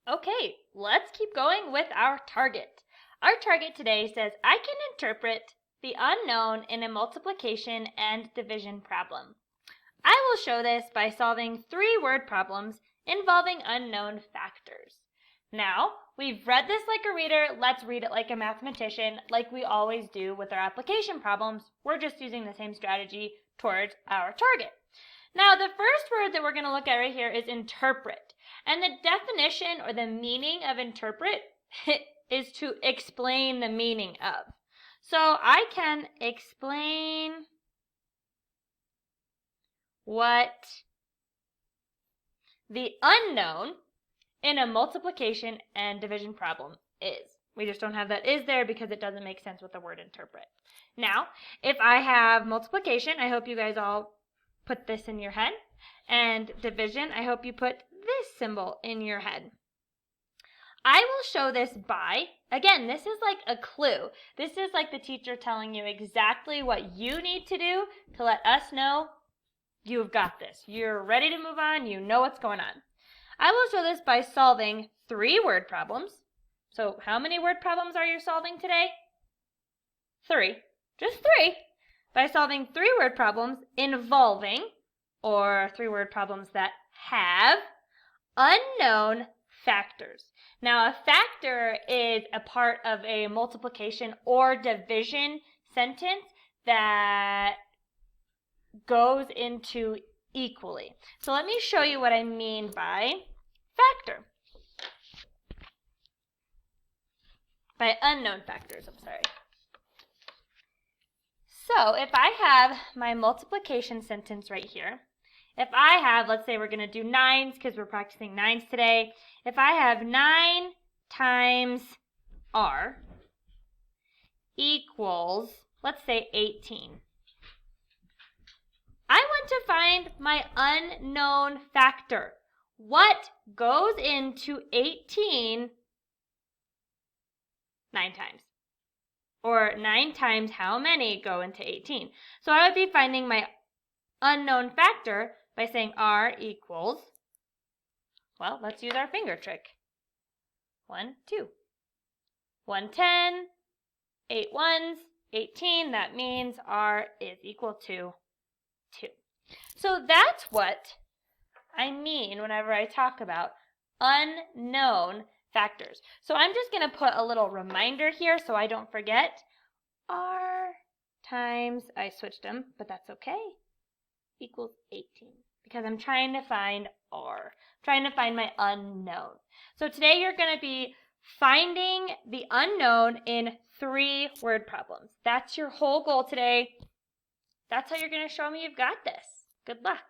Okay, let's keep going with our target. Our target today says, I can interpret the unknown in a multiplication and division problem. I will show this by solving 3-word problems involving unknown factors. Now, we've read this like a reader, let's read it like a mathematician, like we always do with our application problems. We're just using the same strategy towards our target. Now, the first word that we're going to look at right here is interpret. And the definition or the meaning of interpret is to explain the meaning of. So I can explain what the unknown in a multiplication and division problem is. We just don't have that is there because it doesn't make sense with the word interpret. Now, if I have multiplication, I hope you guys all put this in your head. And division, I hope you put this symbol in your head. I will show this by, again, this is like a clue. This is like the teacher telling you exactly what you need to do to let us know you've got this. You're ready to move on. You know what's going on. I will show this by solving 3-word problems. So how many word problems are you solving today? 3. Just 3. By solving 3-word problems involving, or 3-word problems that have, unknown factors. Now, a factor is a part of a multiplication or division sentence that goes into equally. So let me show you what I mean by factor. By unknown factors, I'm sorry. So if I have my multiplication sentence right here, if I have, let's say we're going to do 9s because we're practicing 9s today. If I have 9 times r equals, let's say 18. I want to find my unknown factor. What goes into 18 9 times? Or 9 times how many go into 18? So I would be finding my unknown factor by saying r equals, well, let's use our finger trick. 1, 2. 1, 10, 8 ones, 18. That means r is equal to 2. So that's what I mean whenever I talk about unknown factors. So I'm just going to put a little reminder here so I don't forget. R times, I switched them, but that's okay, equals 18. Because I'm trying to find r. I'm trying to find my unknown. So today you're going to be finding the unknown in 3-word problems. That's your whole goal today. That's how you're going to show me you've got this. Good luck.